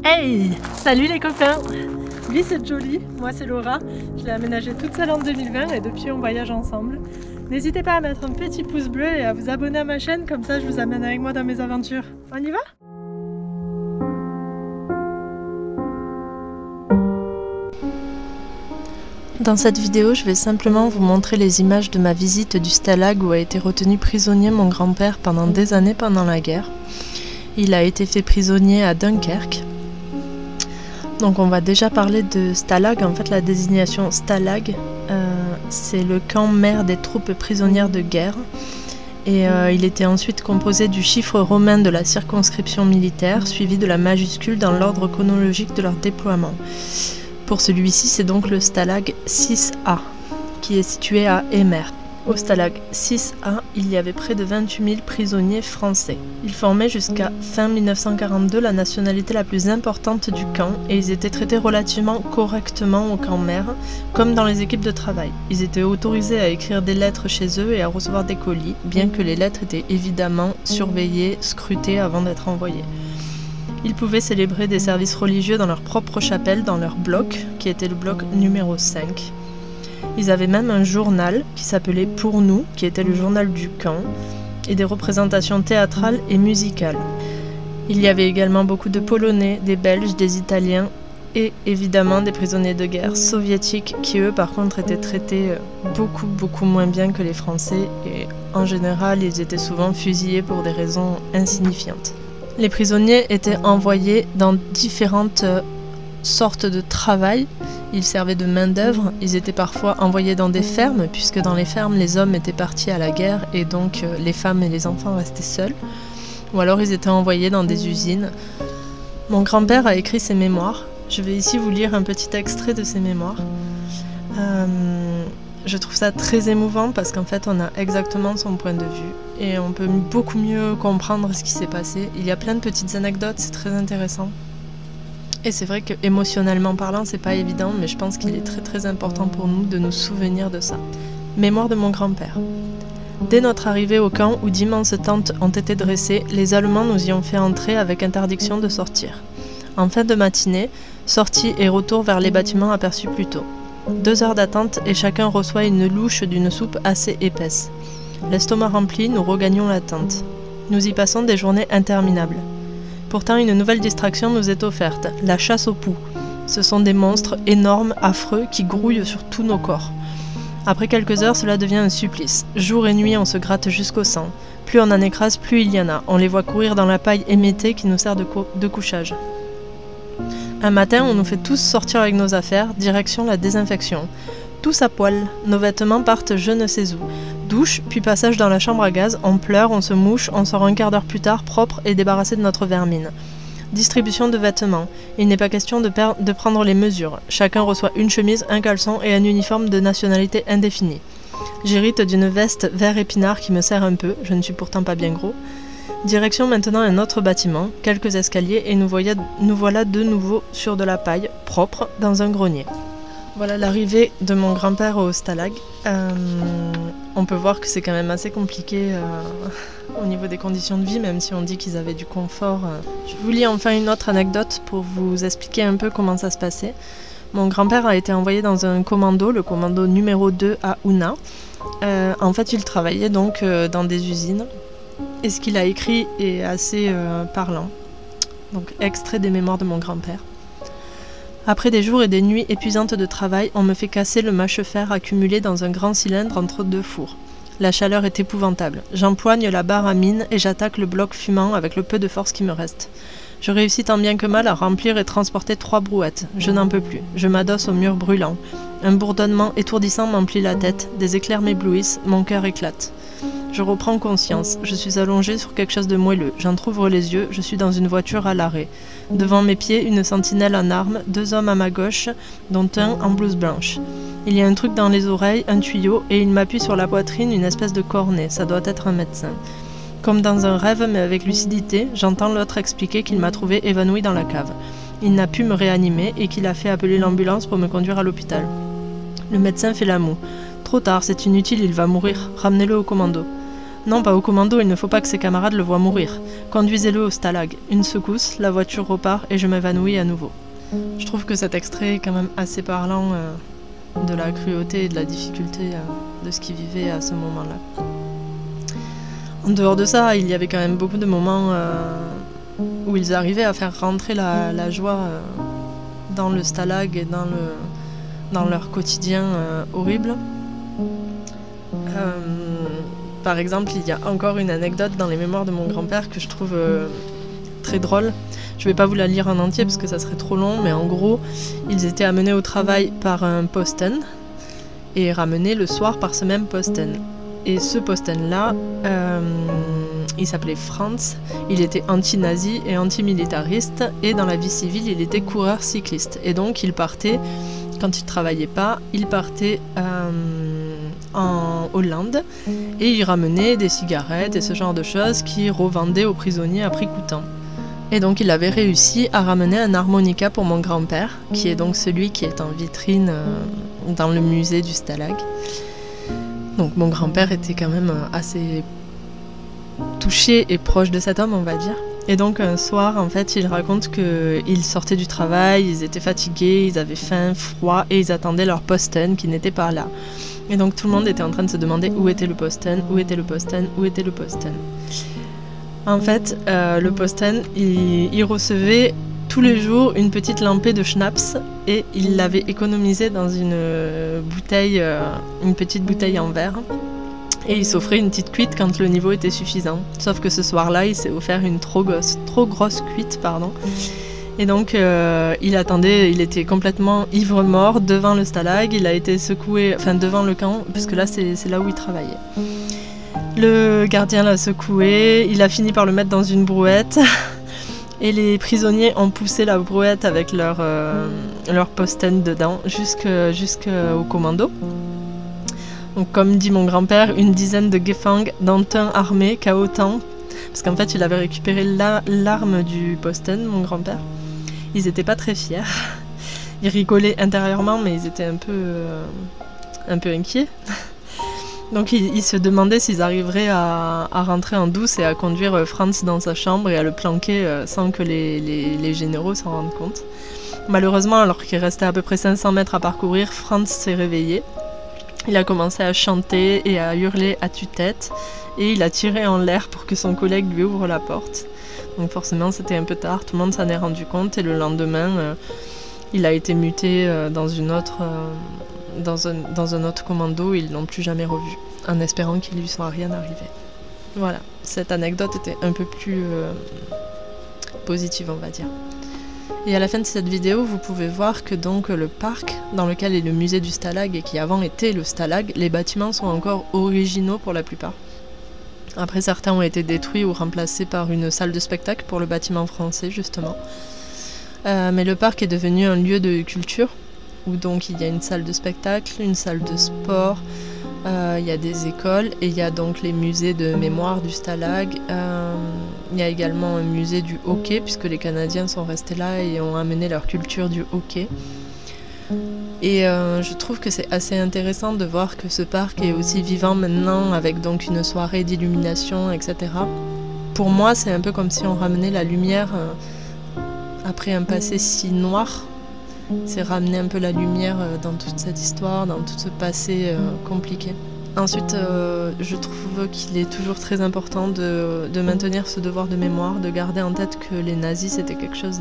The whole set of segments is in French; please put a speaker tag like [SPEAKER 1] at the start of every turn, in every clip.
[SPEAKER 1] Hey! Salut les copains! Lui c'est Jolie, moi c'est Laura. Je l'ai aménagé toute seule en 2020 et depuis on voyage ensemble. N'hésitez pas à mettre un petit pouce bleu et à vous abonner à ma chaîne, comme ça je vous amène avec moi dans mes aventures. On y va? Dans cette vidéo, je vais simplement vous montrer les images de ma visite du stalag où a été retenu prisonnier mon grand-père pendant des années pendant la guerre. Il a été fait prisonnier à Dunkerque. Donc on va déjà parler de stalag. En fait, la désignation stalag, c'est le camp mère des troupes prisonnières de guerre. Et il était ensuite composé du chiffre romain de la circonscription militaire, suivi de la majuscule dans l'ordre chronologique de leur déploiement. Pour celui-ci, c'est donc le stalag 6A, qui est situé à Eymer. Au stalag 6A, il y avait près de 28 000 prisonniers français. Ils formaient jusqu'à fin 1942 la nationalité la plus importante du camp et ils étaient traités relativement correctement au camp mère, comme dans les équipes de travail. Ils étaient autorisés à écrire des lettres chez eux et à recevoir des colis, bien que les lettres étaient évidemment surveillées, scrutées avant d'être envoyées. Ils pouvaient célébrer des services religieux dans leur propre chapelle, dans leur bloc, qui était le bloc numéro 5. Ils avaient même un journal qui s'appelait Pour nous, qui était le journal du camp, et des représentations théâtrales et musicales. Il y avait également beaucoup de Polonais, des Belges, des Italiens et évidemment des prisonniers de guerre soviétiques qui eux par contre étaient traités beaucoup moins bien que les Français et en général ils étaient souvent fusillés pour des raisons insignifiantes. Les prisonniers étaient envoyés dans différentes sortes de travail. Ils servaient de main-d'œuvre, ils étaient parfois envoyés dans des fermes, puisque dans les fermes, les hommes étaient partis à la guerre et donc les femmes et les enfants restaient seuls. Ou alors ils étaient envoyés dans des usines. Mon grand-père a écrit ses mémoires. Je vais ici vous lire un petit extrait de ses mémoires. Je trouve ça très émouvant parce qu'en fait, on a exactement son point de vue et on peut beaucoup mieux comprendre ce qui s'est passé. Il y a plein de petites anecdotes, c'est très intéressant. Et c'est vrai que émotionnellement parlant, c'est pas évident, mais je pense qu'il est très important pour nous de nous souvenir de ça. Mémoire de mon grand-père. Dès notre arrivée au camp où d'immenses tentes ont été dressées, les Allemands nous y ont fait entrer avec interdiction de sortir. En fin de matinée, sortie et retour vers les bâtiments aperçus plus tôt. 2 heures d'attente et chacun reçoit une louche d'une soupe assez épaisse. L'estomac rempli, nous regagnons la tente. Nous y passons des journées interminables. Pourtant, une nouvelle distraction nous est offerte, la chasse aux poux. Ce sont des monstres énormes, affreux, qui grouillent sur tous nos corps. Après quelques heures, cela devient un supplice. Jour et nuit, on se gratte jusqu'au sang. Plus on en écrase, plus il y en a. On les voit courir dans la paille émiettée qui nous sert de couchage. Un matin, on nous fait tous sortir avec nos affaires, direction la désinfection. Tous à poil, nos vêtements partent je ne sais où. Douche, puis passage dans la chambre à gaz, on pleure, on se mouche, on sort un quart d'heure plus tard, propre et débarrassé de notre vermine. Distribution de vêtements. Il n'est pas question de prendre les mesures. Chacun reçoit une chemise, un caleçon et un uniforme de nationalité indéfinie. J'hérite d'une veste vert épinard qui me sert un peu, je ne suis pourtant pas bien gros. Direction maintenant un autre bâtiment, quelques escaliers et nous voilà de nouveau sur de la paille, propre, dans un grenier. Voilà l'arrivée de mon grand-père au stalag. On peut voir que c'est quand même assez compliqué au niveau des conditions de vie, même si on dit qu'ils avaient du confort. Je vous lis enfin une autre anecdote pour vous expliquer un peu comment ça se passait. Mon grand-père a été envoyé dans un commando, le commando numéro 2 à Ouna. En fait, il travaillait donc dans des usines. Et ce qu'il a écrit est assez parlant. Donc, extrait des mémoires de mon grand-père. Après des jours et des nuits épuisantes de travail, on me fait casser le mâche-fer accumulé dans un grand cylindre entre 2 fours. La chaleur est épouvantable. J'empoigne la barre à mine et j'attaque le bloc fumant avec le peu de force qui me reste. Je réussis tant bien que mal à remplir et transporter 3 brouettes. Je n'en peux plus. Je m'adosse au mur brûlant. Un bourdonnement étourdissant m'emplit la tête. Des éclairs m'éblouissent. Mon cœur éclate. Je reprends conscience. Je suis allongée sur quelque chose de moelleux. J'entrouvre les yeux. Je suis dans une voiture à l'arrêt. Devant mes pieds, une sentinelle en armes, 2 hommes à ma gauche, dont un en blouse blanche. Il y a un truc dans les oreilles, un tuyau, et il m'appuie sur la poitrine une espèce de cornet. Ça doit être un médecin. Comme dans un rêve, mais avec lucidité, j'entends l'autre expliquer qu'il m'a trouvé évanoui dans la cave. Il n'a pu me réanimer et qu'il a fait appeler l'ambulance pour me conduire à l'hôpital. Le médecin fait la moue. Trop tard, c'est inutile, il va mourir. Ramenez-le au commando. Non, pas au commando, il ne faut pas que ses camarades le voient mourir. Conduisez-le au stalag. Une secousse, la voiture repart et je m'évanouis à nouveau. Je trouve que cet extrait est quand même assez parlant de la cruauté et de la difficulté de ce qu'ils vivaient à ce moment-là. En dehors de ça, il y avait quand même beaucoup de moments où ils arrivaient à faire rentrer la joie dans le stalag et dans leur quotidien horrible. Par exemple, il y a encore une anecdote dans les mémoires de mon grand-père que je trouve très drôle. Je ne vais pas vous la lire en entier parce que ça serait trop long, mais en gros, ils étaient amenés au travail par un posten et ramenés le soir par ce même posten. Et ce posten-là, il s'appelait Franz, il était anti-nazi et anti-militariste, et dans la vie civile, il était coureur cycliste. Et donc, il partait, quand il ne travaillait pas, il partait en Hollande, et il ramenait des cigarettes et ce genre de choses qu'il revendait aux prisonniers à prix coûtant. Et donc il avait réussi à ramener un harmonica pour mon grand-père, qui est donc celui qui est en vitrine dans le musée du Stalag. Donc mon grand-père était quand même assez touché et proche de cet homme, on va dire. Et donc un soir, en fait, il raconte qu'ils sortaient du travail, ils étaient fatigués, ils avaient faim, froid, et ils attendaient leur posten qui n'était pas là. Et donc tout le monde était en train de se demander où était le posten, où était le posten, où était le posten. En fait, le posten, il recevait tous les jours une petite lampée de schnapps et il l'avait économisée dans une bouteille, une petite bouteille en verre. Et il s'offrait une petite cuite quand le niveau était suffisant. Sauf que ce soir-là, il s'est offert une trop grosse cuite, pardon. Et donc, il attendait, il était complètement ivre-mort devant le stalag. Il a été secoué, enfin devant le camp, puisque là, c'est là où il travaillait. Le gardien l'a secoué, il a fini par le mettre dans une brouette. Et les prisonniers ont poussé la brouette avec leur posten dedans jusqu'au commando. Donc, comme dit mon grand-père, une dizaine de Gefang d'Antin armés, chaotants. Parce qu'en fait, il avait récupéré l'arme du posten, mon grand-père. Ils n'étaient pas très fiers. Ils rigolaient intérieurement, mais ils étaient un peu inquiets. Donc ils se demandaient s'ils arriveraient à rentrer en douce et à conduire Franz dans sa chambre et à le planquer sans que les généraux s'en rendent compte. Malheureusement, alors qu'il restait à peu près 500 mètres à parcourir, Franz s'est réveillé. Il a commencé à chanter et à hurler à tue-tête et il a tiré en l'air pour que son collègue lui ouvre la porte. Donc forcément c'était un peu tard, tout le monde s'en est rendu compte et le lendemain il a été muté dans un autre commando et ils l'ont plus jamais revu, en espérant qu'il lui soit rien arrivé. Voilà, cette anecdote était un peu plus positive, on va dire. Et à la fin de cette vidéo, vous pouvez voir que donc le parc dans lequel est le musée du Stalag et qui avant était le Stalag, les bâtiments sont encore originaux pour la plupart. Après, certains ont été détruits ou remplacés par une salle de spectacle pour le bâtiment français, justement. Mais le parc est devenu un lieu de culture, où donc il y a une salle de spectacle, une salle de sport, il y a des écoles, et il y a donc les musées de mémoire du Stalag. Il y a également un musée du hockey, puisque les Canadiens sont restés là et ont amené leur culture du hockey. Et je trouve que c'est assez intéressant de voir que ce parc est aussi vivant maintenant, avec donc une soirée d'illumination, etc. Pour moi, c'est un peu comme si on ramenait la lumière après un passé si noir. C'est ramener un peu la lumière dans toute cette histoire, dans tout ce passé compliqué. Ensuite, je trouve qu'il est toujours très important de maintenir ce devoir de mémoire, de garder en tête que les nazis c'était quelque chose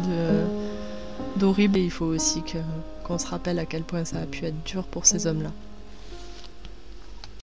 [SPEAKER 1] d'horrible et il faut aussi qu'on se rappelle à quel point ça a pu être dur pour ces hommes-là.